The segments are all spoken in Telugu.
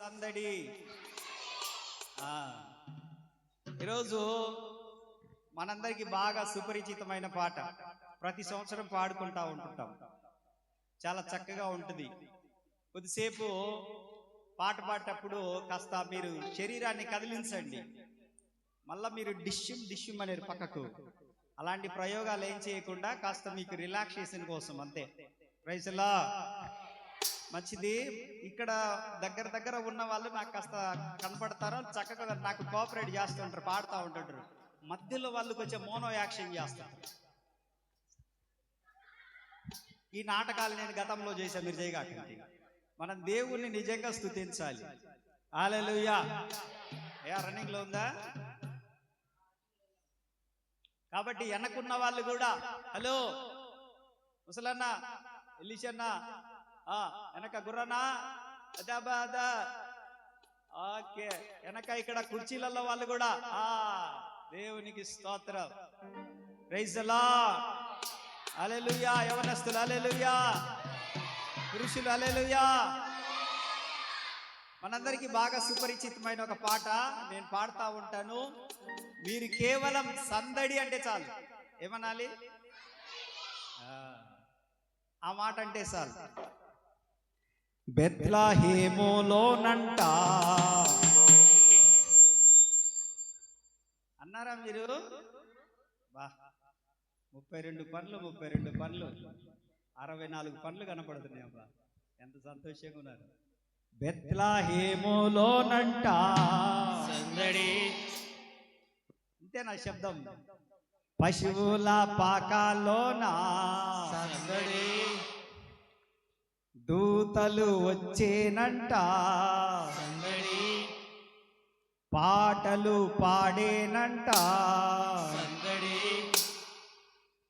సందడి. ఈరోజు మనందరికి బాగా సుపరిచితమైన పాట, ప్రతి సంవత్సరం పాడుకుంటా ఉంటుంటాం. చాలా చక్కగా ఉంటుంది. కొద్దిసేపు పాట పాడేటప్పుడు కాస్త మీరు శరీరాన్ని కదిలించండి. మళ్ళా మీరు డిష్యూమ్ అనేది పక్కకు. అలాంటి ప్రయోగాలు ఏం చేయకుండా కాస్త మీకు రిలాక్సేషన్ కోసం అంతే. ప్రైజ్ లా మంచిది. ఇక్కడ దగ్గర ఉన్న వాళ్ళు నాకు కాస్త కనపడతారు, చక్కగా నాకు కోఆపరేట్ చేస్తుంటారు, పాడుతూ ఉంటుంటారు. మధ్యలో వాళ్ళు కొంచెం మోనో యాక్షన్ చేస్తారు. ఈ నాటకాలు నేను గతంలో చేశాను, మీరు చేయగాకండి. మనం దేవుణ్ణి నిజంగా స్తుతించాలి. హల్లెలూయా. రన్నింగ్ లో ఉందా? కాబట్టి వెనకున్న వాళ్ళు కూడా, హలో ముసలన్న, ఎల్లిషన్న, వెనక గుర్రనా, అదాబాదా, ఓకే. వెనక ఇక్కడ కుర్చీలలో వాళ్ళు కూడా దేవునికి స్తోత్రం. Praise the Lord. హల్లెలూయా. యవనస్తులు హల్లెలూయా, పురుషులు హల్లెలూయా. మనందరికీ బాగా సుపరిచితమైన ఒక పాట నేను పాడుతూ ఉంటాను. మీరు కేవలం సందడి అంటే చాలు. ఏమనాలి? ఆ మాట అంటే చాలు. బెత్లెహేములోనంట అన్నారా మీరు? 32 పనులు 64 పనులు కనపడుతున్నాయి. అబ్బా, ఎంత సంతోషంగా ఉన్నారు. బెత్లెహేములోనంట సందడి. ఇంతేనా శబ్దం? పశువుల పాకాలోనా సందడి. దూతలు వచ్చేనంట సందడి. పాటలు పాడేనంట సందడి.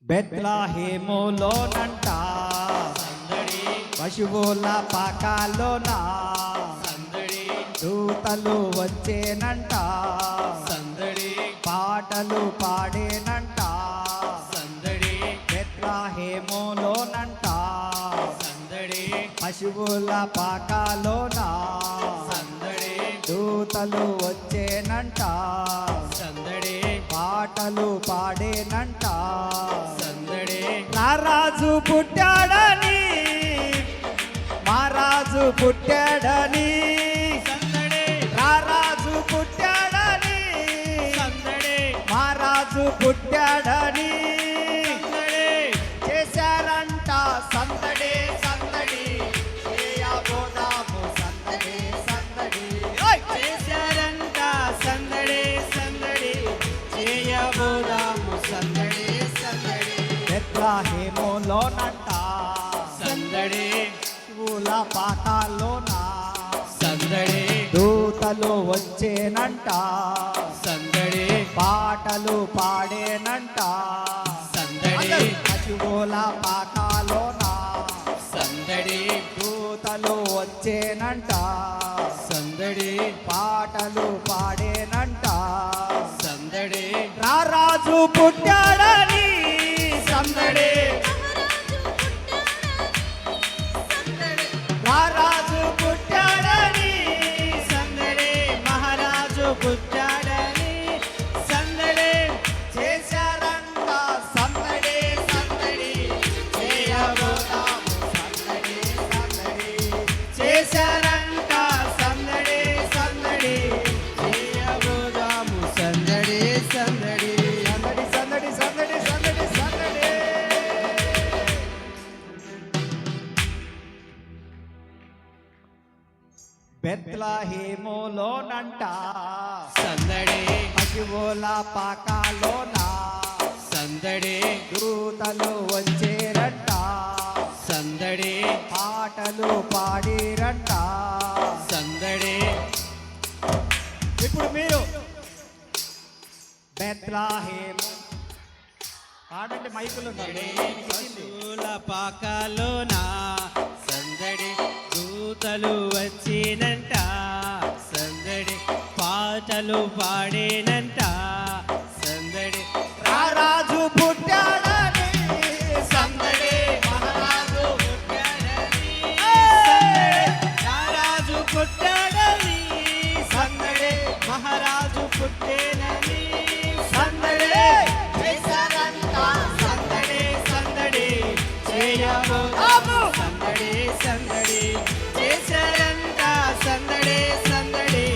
బెత్లెహేములోనంట సందడి. పశువుల పాకాలోనా సందడి. దూతలు వచ్చేనంట సందడి. పాటలు పాడేనంట సందడి. బెత్లెహేములోనంట సందడి. పశువుల పాకాలోనా సందడి. దూతలు వచ్చేనంట సందడి. పాటలు పాడేనంట సందడి. నా రాజు పుట్టాడని, మా రాజు పుట్టాడని సందడి. నా రాజు పుట్టాడని సందడి. మా రాజు పుట్టాడని సందడి. చేశారంట సందడి సందడి. చేయబోదాము సందడి సందడి. చేశారంట సందడి సందడి. చేయబోదాము సందడి సందడి. బెత్లెహేములోనంట సందడి. పూల పాకాల్లోనా సందడి. దూతలు వచ్చేనంట సందడి. పాటలు పాడేనంట సందడి. పశువుల పాకాలోనా సందడి. దూతలు వచ్చేనంట సందడి. పాటలు పాడేనంట సందడి. రారాజు పుట్టాడని సందడి. రారాజు పుట్టాడని సందడి. మహారాజు పుట్టాడని సందడి. చేశారంట సందడి సందడి. చేయబోదాము సందడి సందడి. చేశారంట సందడి సందడి. చేయబోదాము సందడి సందడి. సందడి సందడి సందడి సందడి సందడి. బెత్లెహేములోనంట సందడి. పశువుల పాకాలోనా సందడి. దూతలు వచ్చేరంట సందడి. పాటలు పాడిరంట సందడి. ఇప్పుడు మీరు బెత్లెహేము పాడండి, మైకులు. పశువుల పాకాలోనా సందడి. దూతలు వచ్చినంట సందడి. పాటలు పాడేనంట సందడి. రారాజు పుట్టాడని సందడి. మహారాజు పుట్టాడని సందడి. రారాజు పుట్టాడని పుట్టేనని సందడే చేశారంట సందడే సందడి చేయబోదాము సందడే సందడి చేశారంట సందడే సందడి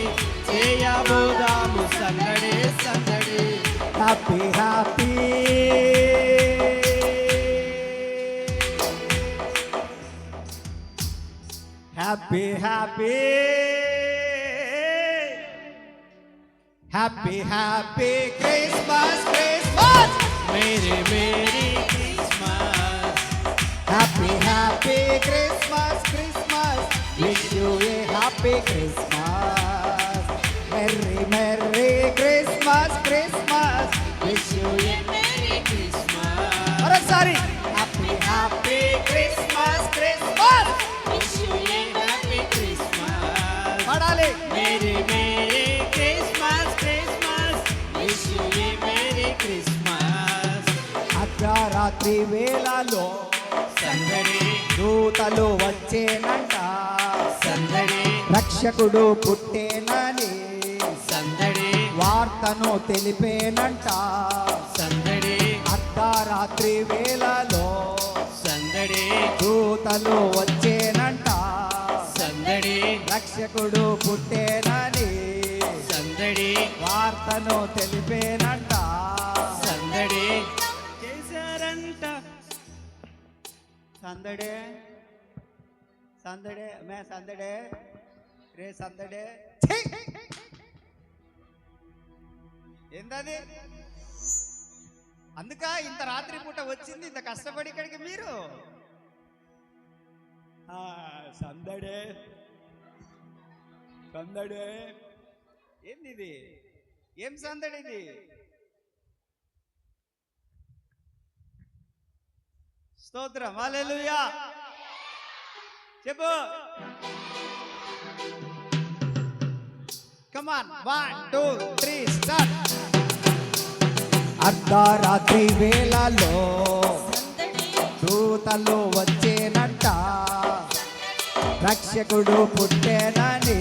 చేయబోదాము సందడే సందడి happy happy happy happy happy happy Christmas Christmas merry merry Christmas happy happy Christmas Christmas wish you a happy Christmas merry merry Christmas Christmas wish you a merry Christmas మరోసారి happy happy Christmas Christmas wish you a happy Christmas పడాలి merry merry Christmas Christmas wish you a merry Christmas అర్ధరాత్రి వేళలో సందడి దూతలు వచ్చేనంట సందడి రక్షకుడు పుట్టేనని సందడి వార్తను తెలిపేనంట సందడి అర్ధరాత్రి వేళలో సందడి దూతలు వచ్చేనంట సందడి రక్షకుడు పుట్టేనని సందడి వార్తను తెలిపేనంట సందడి చేశారంట సందడే సందడే మే సందడే రే సందడే ఛీ! ఏందది అందుక ఇంత రాత్రి పూట వచ్చింది ఇంత కష్టపడి ఇక్కడికి మీరు సందడే సందడే ఏంది ఇది ఏం సందడి ఇది స్తోత్రం హల్లెలూయా చెప్పు కమాన్ 1 2 3 స్టార్ట్ అర్ధరాత్రి వేళలో దూతలు వచ్చేనంట రక్షకుడు పుట్టేనని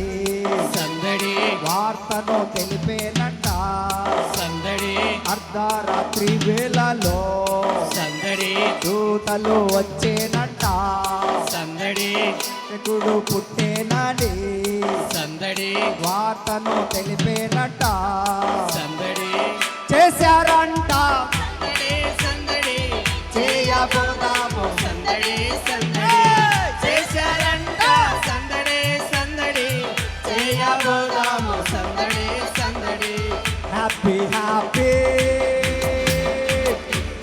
సందడి వార్తను తెలిపేనంట సందడి అర్ధరాత్రి వేళలో సందడి దూతలు వచ్చేనంట సందడి రక్షకుడు పుట్టేనని సందడి వార్తను తెలిపేనంట సందడి చేశారంట సందడి సందడి చేయబోదాము సందడి సందడి చేశారంట సందడి సందడి చేయబోదాము సందడి సందడి happy happy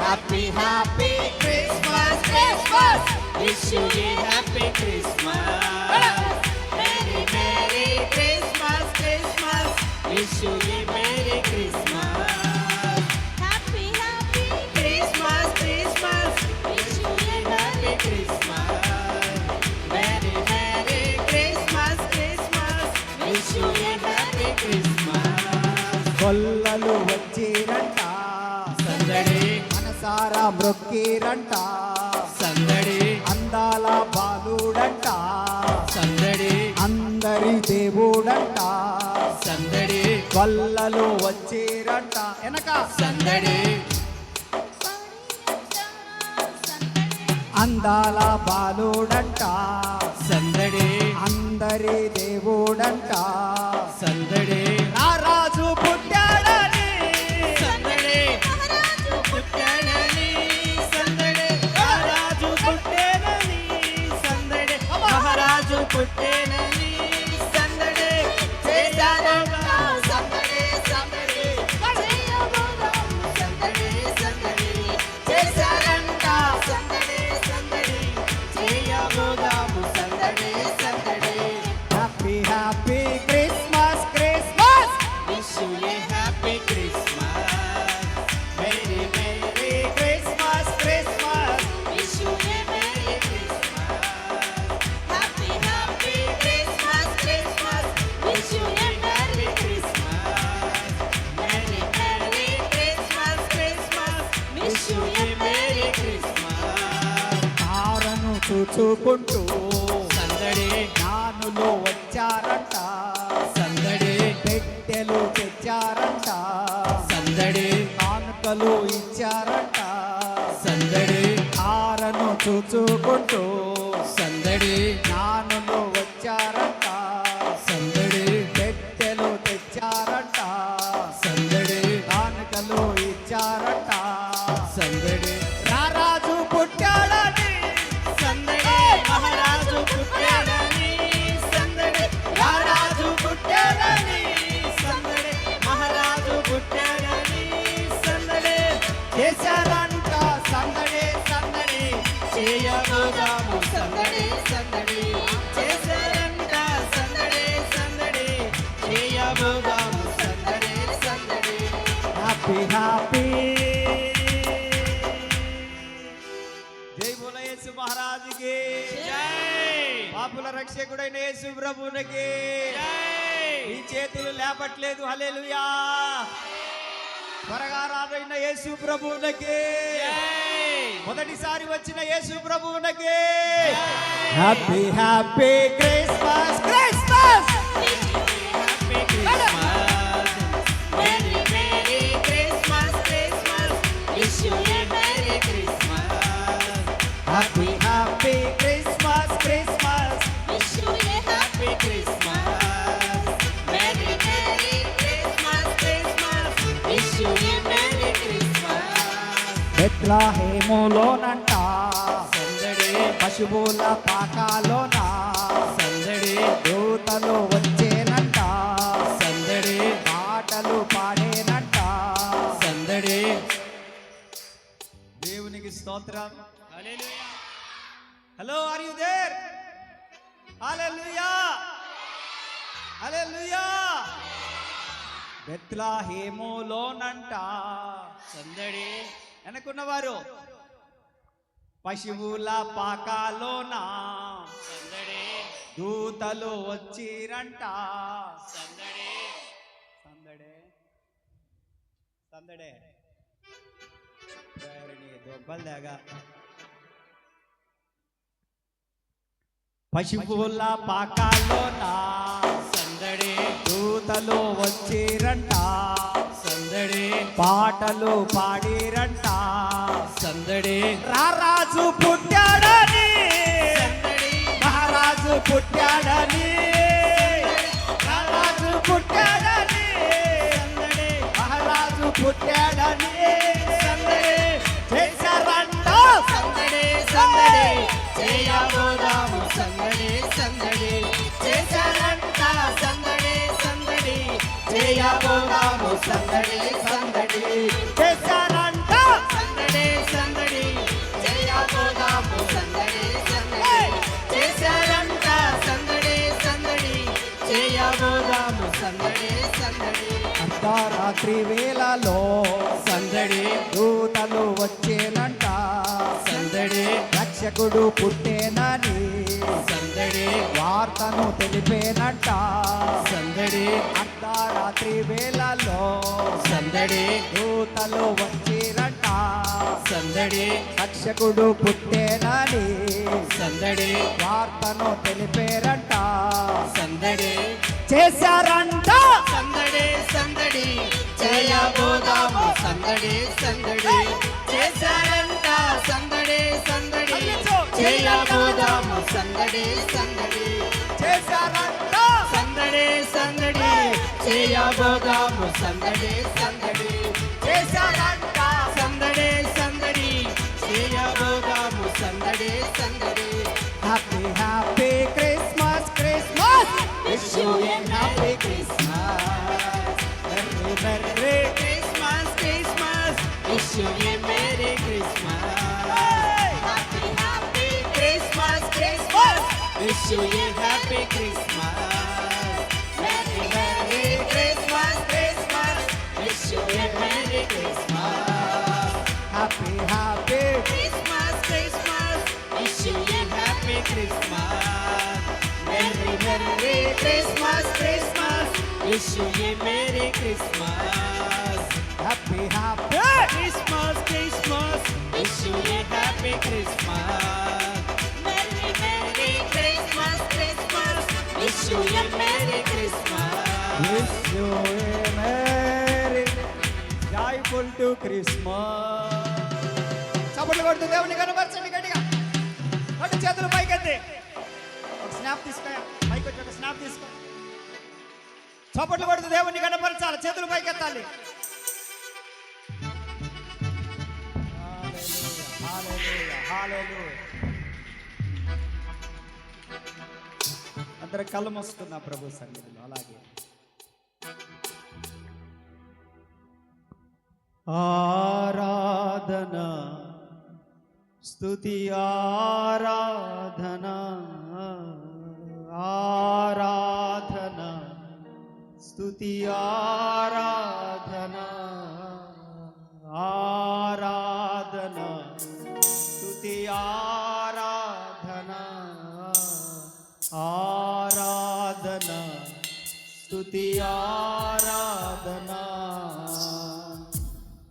happy happy Christmas Christmas wish you a happy Christmas merry merry Christmas Christmas wish you a merry Christmas Happy, happy, Christmas Christmas wish you a happy Christmas merry merry Christmas Christmas wish you a happy Christmas గొల్లలు వచ్చిరంట సందడి మనసారా మ్రొక్కిరంట సందడి అందాల బాలుడంట సందడి అందరి దేవుడంట సందడి గొల్లలు వచ్చిరంట వెనక సందడి అందాల బాలుడంట సందడి అందరి దేవుడంట సందడి రారాజు పుట్టాడని సందడి పుట్టాడని సందడి మహారాజు పుట్టేనని సందడి మహారాజు పుట్టేనని సందడి చేశారంట సందడి సందడి సందడి సందడి చేశారంట సందడి సందడి చేయబోదాము సందడి సందడి happy happy Christmas Christmas wish you a happy Christmas merry merry Christmas Christmas wish you a merry Christmas happy, happy Christmas, Christmas. Wish you a merry Christmas merry merry Christmas Christmas wish you a merry Christmas తారను చూచుకుంటూ సందడి జ్ఞానులు వచ్చారంట సందడి పెట్టెలు తెచ్చారంట కానుకలు ఇచ్చారంట సందడి హారను చూచుకుంటూ సందడి జ్ఞానులు వచ్చారంట సందడి పెట్టెలు తెచ్చారంట సందడి కానుకలు ఇచ్చారంట సందడి రారాజు పుట్టాడని సందడి మహారాజు పుట్టాడని సందడి రారాజు పుట్టాడని సందడి మహారాజు పుట్టాడని సందడి చేశారంట సందడి సందడి చేయబోదాము సందడి సందడి చేశారంట సందడి సందడి చేయబోదాము సందడి సందడి హ్యాపీ హ్యాపీ జై బోల యేసు మహారాజుకి జై పాపుల రక్షకుడైన యేసు ప్రభువునికి ఈ చేతులు లేపట్లేదు హల్లెలూయా త్వరగా రారైన యేసు ప్రభువునికి మొదటిసారి వచ్చిన యేసు ప్రభువునికి happy happy Christmas Christmas happy Christmas merry merry Christmas Christmas wish you a merry Christmas happy happy Christmas Christmas Wish you a happy happy Christmas merry merry Christmas Christmas wish you a merry Christmas బెత్లహేములోనంట సందడి పశువుల పాకాలోన సందడి దూతలు వచ్చేనంట సందడి పాటలు పాడేనంట సందడి దేవునికి స్తోత్రం హల్లెలూయా హలో ఆర్ యు దేర్ హల్లెలూయా హల్లెలూయా బెత్లహేములోనంట సందడి వెనకున్నవారు పశువుల పాకాలోన సందడి దూతలు వచ్చిరంట సందడి సందడే సందడే దొబ్బల్దాగా పశువుల పాకాలోన సందడి దూతలు వచ్చిరంట సందడి పాటలు పాడిరంట సందడి రారాజు పుట్టాడని సందడి మహారాజు పుట్టాడని రారాజు పుట్టాడని సందడి మహారాజు పుట్టాడని సందడి చేశారంట సందడి సందడి చేయబోదాము సందడి సందడి చేశారంట సందడి సందడి చేయబోదాము సందడి సందడి చేశారంట సందడి సందడి చేయబోదాము సందడి సందడి చేశారంట సందడి సందడి చేయబోదాము సందడి సందడి అర్ధరాత్రి వేళలో సందడి దూతలు వచ్చేనంట సందడి రక్షకుడు పుట్టేనని సందడి వార్తను తెలిపేనంట సందడి అర్ధరాత్రి వేళలో సందడి దూతలు వచ్చిరంట సందడి రక్షకుడు పుట్టేనని సందడి వార్తను తెలిపేరంట సందడి చేశారంట సందడి సందడి చేయబోదాము సందడి సందడి చేశారంట సందడి సందడి చేయబోదాము సందడి సందడి చేశారంట సందడి సందడి చేయబోదాము సందడి సందడి చేశారంట సందడి సందడి చేయబోదాము సందడి సందడి happy happy Christmas Christmas Wish you a happy Christmas merry merry Christmas Christmas wish you a merry Christmas happy happy Christmas Christmas wish you A happy Christmas merry Mary Christmas Christmas wish you a merry Christmas happy happy Christmas Christmas wish you A happy Christmas merry merry Christmas Christmas wish you a merry Christmas happy happy Christmas Christmas wish you A happy Christmas merry merry Christmas Christmas wish you a merry Christmas wish you a merry జై థ్యాంక్ఫుల్ టు క్రిస్మస్. చప్పట్లు కొడుతూ దేవుని కనపరచండి గట్టిగా. రెండు చేతులు పైకెత్తి ఒక స్నాప్ తీసుకో. పైకి వచ్చి ఒక స్నాప్ తీసుకో. చప్పట్లు కొడుతూ దేవుని కనపరచాలి. చేతులు పైకెత్తాలి. అందరు కళ్ళు మూసుకున్న ప్రభు సన్నిధిలో. అలాగే ఆరాధన స్తుతి ఆరాధన ఆరాధన స్తుతి ఆరాధన ఆరాధన స్తుతి ఆరాధన ఆరాధన స్తుతి ఆరాధన.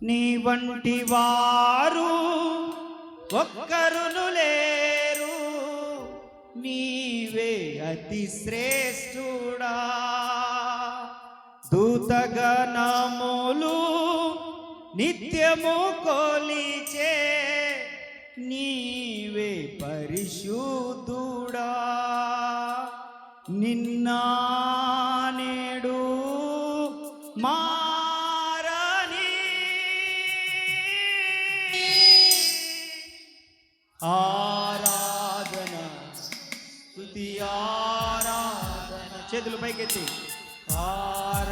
నీ వంటి వారు ఒక్కరును లేరు, నీవే అతి శ్రేష్ఠుడా. దూతగణములు నిత్యము కొలిచే నీవే పరిశుద్ధుడా. నిన్న నేడు మారని ఆరాధన స్తుతి ఆరాధన. చేతులు పైకెత్తి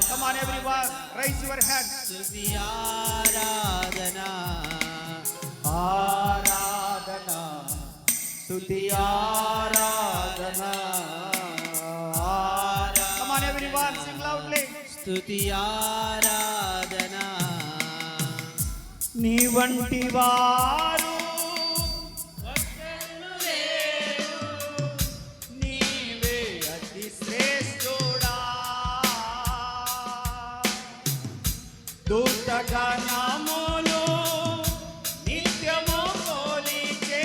Come on everyone, raise your hands. స్తుతి ఆరాధన ఆరాధన స్తుతి ఆరాధన. Come on everyone, sing loudly. స్తుతి ఆరాధన. నీ వంటి వారు ఒక్కరును లేరు, నీవే అతి శ్రేష్ఠుడా. దూతగణములు నిత్యము కొలిచే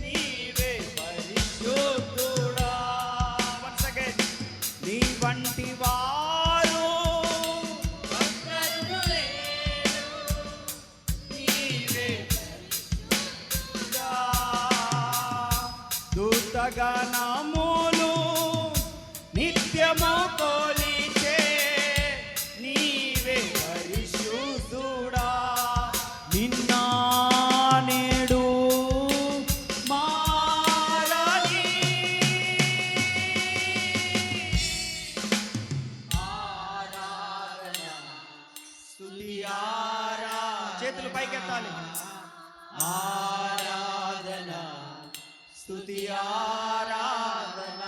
నీవే పరిశుద్ధుడా. Once again, నీ వంటి వారు ఒక్కరును లేరు, నీవే పరిశుద్ధుడా. దూతగణములు నిత్యము కొలిచే నీవే పరిశుద్ధుడా. నిన్న నేడు మారని ఆరాధన స్తుతి ఆరాధన. చేతులు పైకెత్తాలి. ఆరాధన స్తుతి ఆరాధన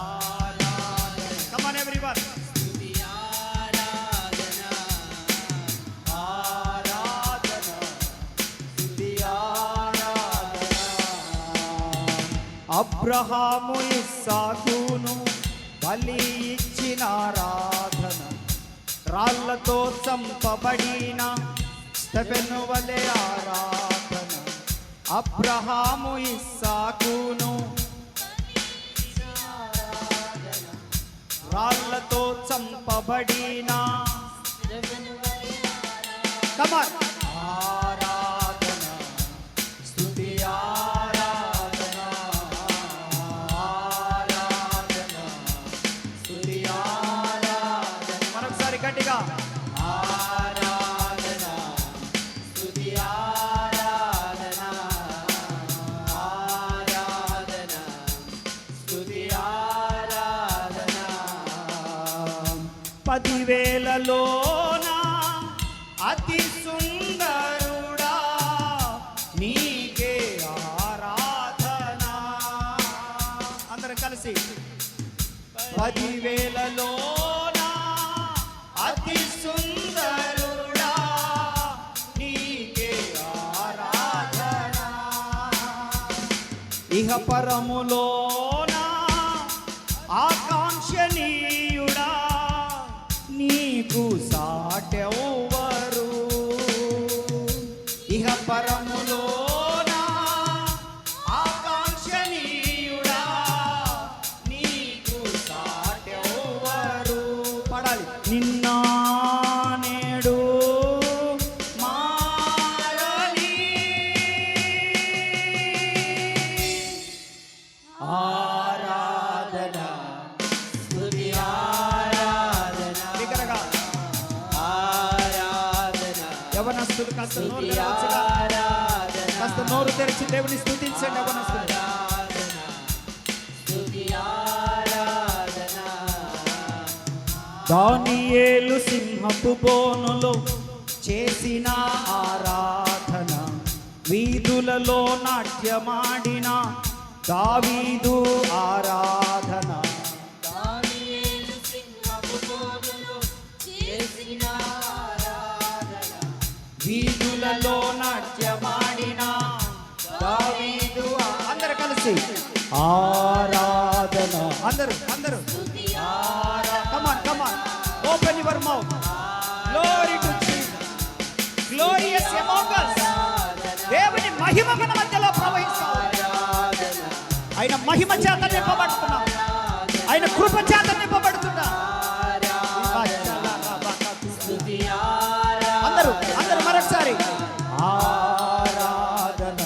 ఆరాధన. Come on everyone. స్తుతి ఆరాధన ఆరాధన స్తుతి ఆరాధన. అబ్రహాము ఇస్సాకును బలి ఇచ్చిన ఆరాధన, రాళ్లతో చంపబడిన స్తెఫెను వలె ఆరాధన. అబ్రహాము ఇస్సాకును రాళ్లతో చంపబడిన Come on. ఆరాధన స్తుతి ఆరాధన ఆరాధన స్తుతి ఆరాధన. మరొకసారి గట్టిగా ఆరాధన స్తుతి ఆరాధన ఆరాధన స్తుతి ఆరాధన. 10,000లోన అతి సుందరుడా నీకే ఆరాధన. అందరం కలిసి 10,000లోన అతి సుందరుడా నీకే ఆరాధన. ఇహ పరములోన ఆకాంక్షణీయుడా నీకు సాటెవ్వరు. ఇహ పరములోన ఆకాంక్షణీయుడా నీకు సాటెవ్వరు. పడాలి. నిన్న నేడు కాస్త నోరు తెరవచ్చుగా. కాస్త నోరు తెరిచి దేవుని స్తుతించండి యవ్వనస్తులు. దానియేలు సింహపు బోనులో చేసిన ఆరాధన, వీధులలో నాట్యమాడిన దావీదు ఆరాధన. వీధులలో నాట్యమాడిన దావీదు అందరు కలిసి ఆరాధన. అందరూ అందరూ come on come on, open your mouth. Glory to Jesus, glorious among us. దేవుని మహిమ మన మధ్యలో ప్రవహిస్తుంది. ఆయన మహిమ చేత నింపబడుతున్నాం, ఆయన కృప చేత నింపబడుతున్నాం. అందరూ అందరూ మరొకసారి ఆరాధన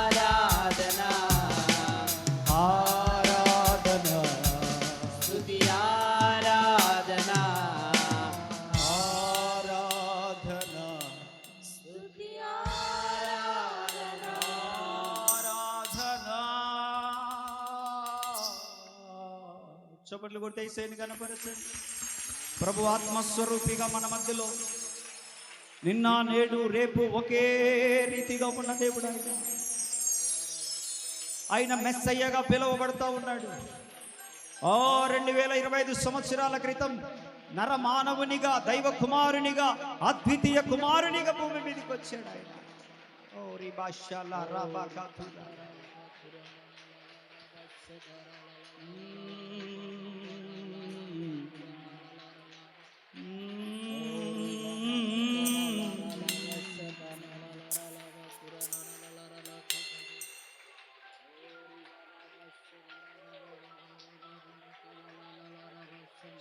ఆరాధన ఆరాధన చప్పట్లు కొడితే యేసుని కనపరచండి. ప్రభు ఆత్మస్వరూపిగా మన మధ్యలో నిన్న నేడు రేపు ఒకే రీతిగా ఉన్న దేవుడు ఆయన. ఆయన మెస్సయ్యగా పిలువబడుతూ ఉన్నాడు. 2025 సంవత్సరాల క్రితం నరమానవునిగా, దైవ కుమారునిగా, అద్వితీయ కుమారునిగా భూమి మీదకి వచ్చాడు ఆయన. ఓ రీ బాషాలా రాబాకాతులా.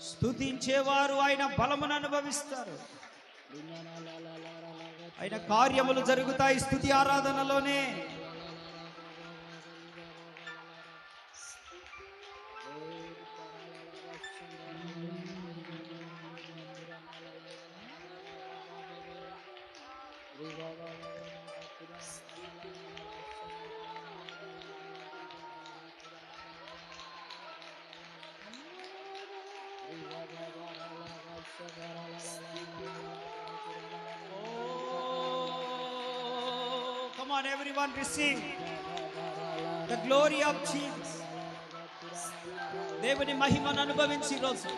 స్తుతించేవారు ఆయన బలమును అనుభవిస్తారు. ఆయన కార్యములు జరుగుతాయి స్తుతి ఆరాధనలోనే. Come on, everyone, receive the glory of Jesus. దేవుని మహిమను అనుభవించి రోజు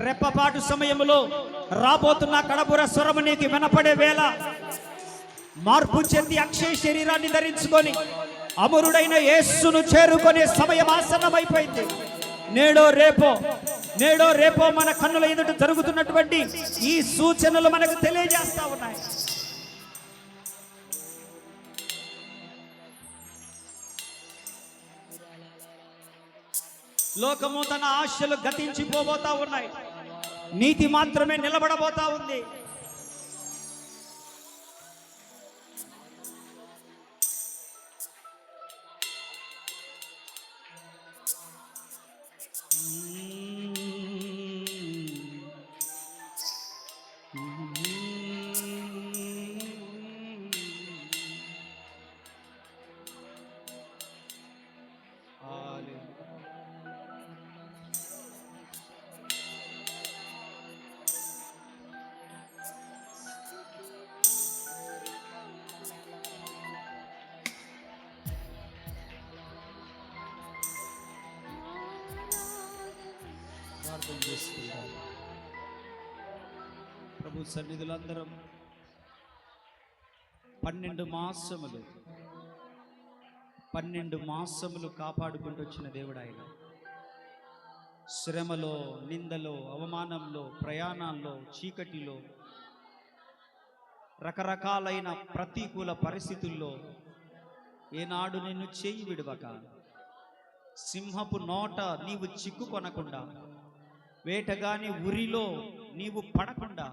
రెప్పపాటు సమయంలో రాబోతున్న కడబుర స్వరము నీకు వినపడే వేళ మార్పు చెంది అక్షయ శరీరాన్ని ధరించుకొని అమరుడైన యేసును చేరుకునే సమయం ఆసన్నమైపోయింది. నేడో రేపో మన కన్నుల ఎదుట జరుగుతున్నటువంటి ఈ సూచనలు మనకు తెలియజేస్తా ఉన్నాయి. లోకము తన ఆశలు గతించిపోబోతా ఉన్నాయి, నీతి మాత్రమే నిలబడబోతా ఉంది. ప్రభు సన్నిధులందరం 12 మాసములు కాపాడుకుంటూ వచ్చిన దేవుడు ఆయన. శ్రమలో, నిందలో, అవమానంలో, ప్రయాణాల్లో, చీకటిలో, రకరకాలైన ప్రతికూల పరిస్థితుల్లో ఏనాడు నిన్ను చేయి విడవక, సింహపు నోట నీవు చిక్కుకొనకుండా, వేటగాని ఉరిలో నీవు పడకుండా,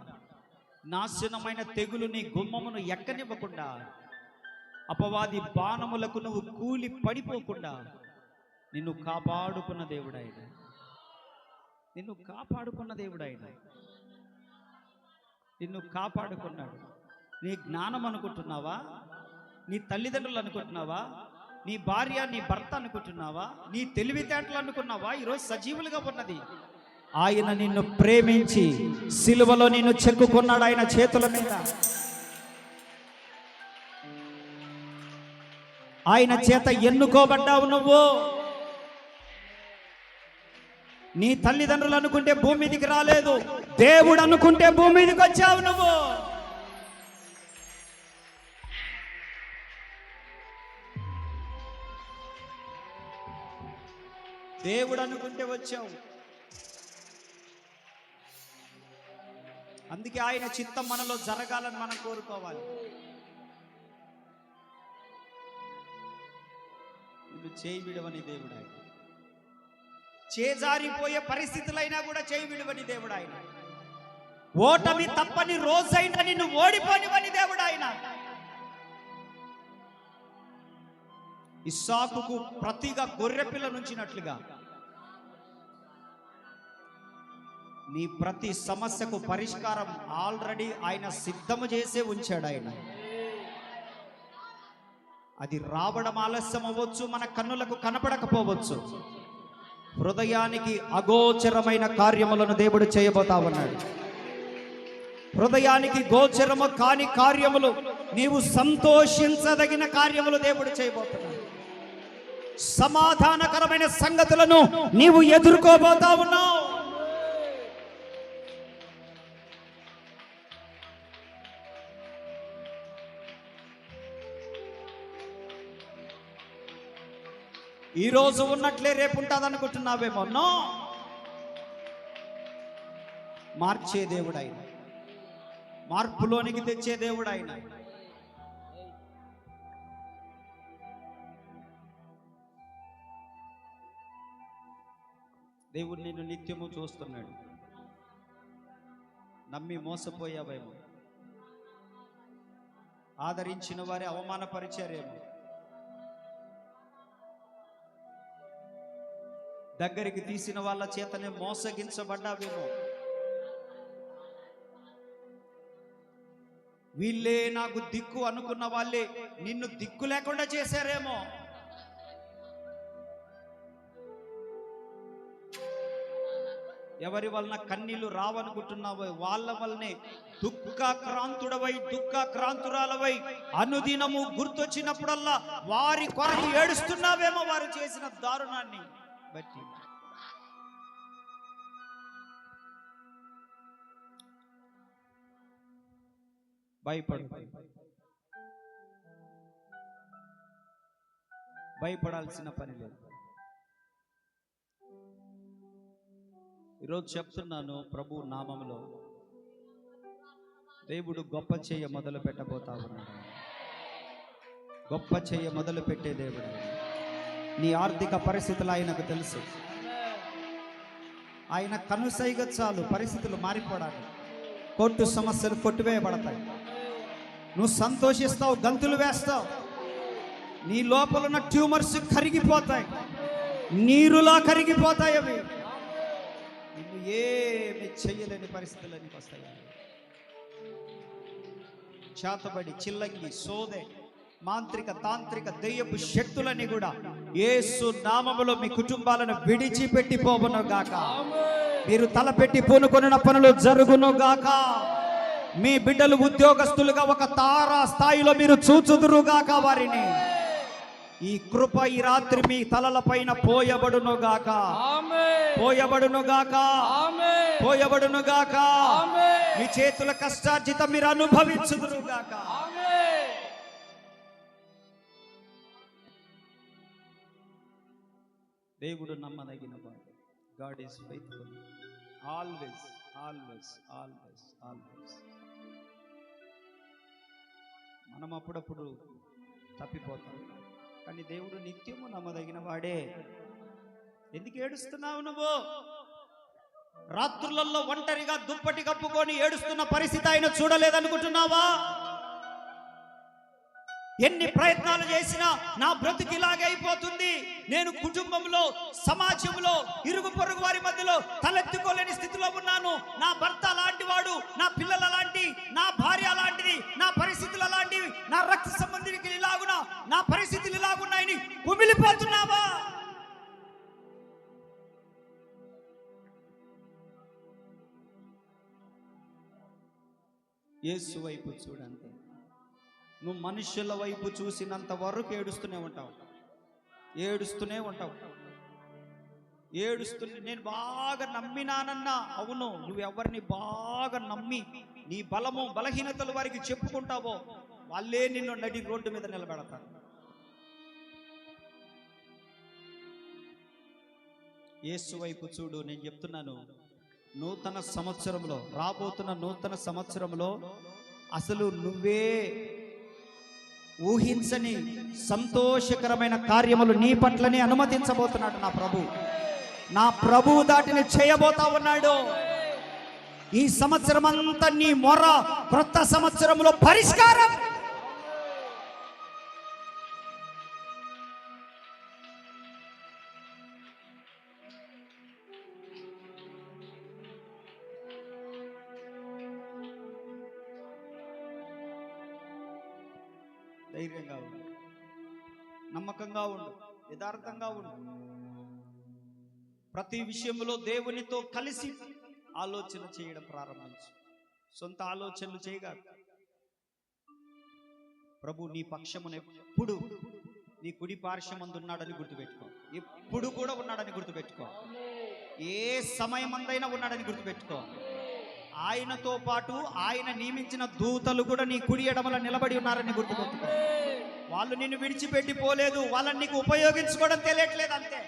నాశనమైన తెగులు నీ గుమ్మమును ఎక్కనివ్వకుండా, అపవాది బాణములకు నువ్వు కూలి పడిపోకుండా నిన్ను కాపాడుకున్న దేవుడైన, నిన్ను కాపాడుకున్నాడు. నీ జ్ఞానం అనుకుంటున్నావా? నీ తల్లిదండ్రులు అనుకుంటున్నావా? నీ భార్య నీ భర్త అనుకుంటున్నావా? నీ తెలివితేటలు అనుకున్నావా? ఈరోజు సజీవులుగా ఉన్నది ఆయన నిన్ను ప్రేమించి సిలువలో నిన్ను చెక్కుకున్నాడు ఆయన చేతుల మీద. ఆయన చేత ఎన్నుకోబడ్డావు నువ్వు. నీ తల్లిదండ్రులు అనుకుంటే భూమి మీదికి రాలేదు, దేవుడు అనుకుంటే భూమి మీదికి వచ్చావు నువ్వు. దేవుడు అనుకుంటే వచ్చావు. అందుకే ఆయన చిత్తం మనలో జరగాలని మనం కోరుకోవాలి. నిన్ను చేయి విడవని దేవుడు ఆయన. చేజారిపోయే పరిస్థితులైనా కూడా చేయి విడవని దేవుడు ఆయన. ఓటమి తప్పని రోజైనా నిన్ను ఓడిపోనివని దేవుడు ఆయన. ఇస్సాకుకు ప్రతిగా గొర్రెపిల్ల నుంచినట్లుగా నీ ప్రతి సమస్యకు పరిష్కారం ఆల్రెడీ ఆయన సిద్ధము చేసే ఉంచాడు ఆయన. అది రావడం ఆలస్యం అవ్వచ్చు, మన కన్నులకు కనపడకపోవచ్చు. హృదయానికి అగోచరమైన కార్యములను దేవుడు చేయబోతా ఉన్నాడు. హృదయానికి గోచరము కాని కార్యములు, నీవు సంతోషించదగిన కార్యములు దేవుడు చేయబోతున్నాడు. సమాధానకరమైన సంగతులను నీవు ఎదుర్కోబోతా ఉన్నావు. ఈ రోజు ఉన్నట్లే రేపు ఉంటుంది అనుకుంటున్నావేమో. నో, మార్చే దేవుడు ఆయన, మార్పులోనికి తెచ్చే దేవుడు ఆయన. దేవుడు నిన్ను నిత్యము చూస్తున్నాడు. నమ్మి మోసపోయావేమో, ఆదరించిన వారి అవమానపరిచారేమో, దగ్గరికి తీసిన వాళ్ళ చేతనే మోసగించబడ్డావేమో. వీళ్ళే నాకు దిక్కు అనుకున్న వాళ్ళే నిన్ను దిక్కు లేకుండా చేశారేమో. ఎవరి వలన కన్నీళ్లు రావనుకుంటున్నావో వాళ్ళ వల్లనే దుఃఖాక్రాంతుడవై దుఃఖాక్రాంతురాలవై అనుదినము గుర్తొచ్చినప్పుడల్లా వారి కొరకు ఏడుస్తున్నావేమో, వారు చేసిన దారుణాన్ని బట్టి. భయపడాల్సిన పని లేదు. ఈరోజు చెప్తున్నాను ప్రభు నామములో, దేవుడు గొప్ప చేయ మొదలు పెట్టబోతా ఉన్నాడు. గొప్ప చేయ మొదలు పెట్టే దేవుడు. నీ ఆర్థిక పరిస్థితులు ఆయనకు తెలుసు. ఆయన కనుసైగ చాలు పరిస్థితులు మారిపోవడానికి. కోర్టు సమస్యలు కొట్టివేయబడతాయి. నువ్వు సంతోషిస్తావు, గంతులు వేస్తావు. నీ లోపల ఉన్న ట్యూమర్స్ కరిగిపోతాయి, నీరులా కరిగిపోతాయి. అవి నిన్ను ఏమి చెయ్యలేని పరిస్థితులన్నీ వస్తాయి. చేతబడి, చిల్లంగి, సోదె, మాంత్రిక, తాంత్రిక, దెయ్యపు శక్తులని కూడా యేసు నామములో మీ కుటుంబాలను విడిచిపెట్టిపోవును గాక. మీరు తలపెట్టి పూనుకొనిన పనులు జరుగును గాక. మీ బిడ్డలు ఉద్యోగస్తులుగా ఒక తారా స్థాయిలో మీరు చూచుదురు గాక. వారిని ఈ కృప ఈ రాత్రి మీ తలల పైన పోయబడును గాక, పోయబడును గాక, పోయబడును గాక. మీ చేతుల కష్టార్జితం మీరు అనుభవించుదురు గాక. దేవుడు నమ్మదగిన వాడు. God is faithful always, always, always, always. మనం అప్పుడప్పుడు తప్పిపోతాం, కానీ దేవుడు నిత్యము నమ్మదగిన వాడే. ఎందుకు ఏడుస్తున్నావు నువ్వు? రాత్రులలో ఒంటరిగా దుప్పటి కప్పుకొని ఏడుస్తున్న పరిస్థితి ఆయన చూడలేదనుకుంటున్నావా? ఎన్ని ప్రయత్నాలు చేసినా నా బ్రతుకు ఇలాగే అయిపోతుంది. నేను కుటుంబంలో, సమాజంలో, ఇరుగు పొరుగు వారి మధ్యలో తలెత్తుకోలేని స్థితిలో ఉన్నాను. నా భర్త అలాంటి వాడు, నా పిల్లలు అలాంటి, నా భార్య అలాంటిది, నా పరిస్థితులు అలాంటివి, నా రక్త సంబంధికులు ఇలాగునా, నా పరిస్థితులు ఇలాగున్నాయని కుమిలిపోతున్నావా? యేసు వైపు చూడంతే. నువ్వు మనుషుల వైపు చూసినంత వరకు ఏడుస్తూనే ఉంటావు. నేను బాగా నమ్మినానన్నా, అవును, నువ్వు ఎవరిని బాగా నమ్మి నీ బలము బలహీనతలు వారికి చెప్పుకుంటావో వాళ్ళే నిన్ను నడి రోడ్డు మీద నిలబెడతారు. యేసు వైపు చూడు. నేను చెప్తున్నాను, నూతన సంవత్సరంలో, రాబోతున్న నూతన సంవత్సరంలో అసలు నువ్వే ఊహించని సంతోషకరమైన కార్యములు నీ పట్లనే అనుమతించబోతున్నాడు నా ప్రభు దాటిని చేయబోతా ఉన్నాడు. ఈ సంవత్సరం అంతా నీ మొర క్రొత్త సంవత్సరంలో పరిష్కారం. ధైర్యంగా ఉండు, నమ్మకంగా ఉండు, యథార్థంగా ఉండు. ప్రతి విషయంలో దేవునితో కలిసి ఆలోచన చేయడం ప్రారంభించు. సొంత ఆలోచనలు చేయగా ప్రభు నీ పక్షమున ఎప్పుడు నీ కుడి పార్శ్వమందు ఉన్నాడని గుర్తుపెట్టుకో. ఎప్పుడు కూడా ఉన్నాడని గుర్తుపెట్టుకో. ఏ సమయమందైనా ఉన్నాడని గుర్తుపెట్టుకో. ఆయనతో పాటు ఆయన నియమించిన దూతలు కూడా నీ కుడి ఎడమల నిలబడి ఉన్నారని గుర్తుపెట్టుకో. వాళ్ళు నిన్ను విడిచిపెట్టి పోలేదు, వాళ్ళని నీకు ఉపయోగించుకోవడం తెలియట్లేదు అంతే.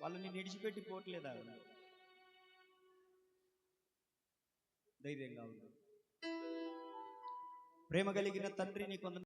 వాళ్ళు నిన్ను విడిచిపెట్టి పోవట్లేదా? ధైర్యంగా ఉంది. ప్రేమ కలిగిన తండ్రి నీకు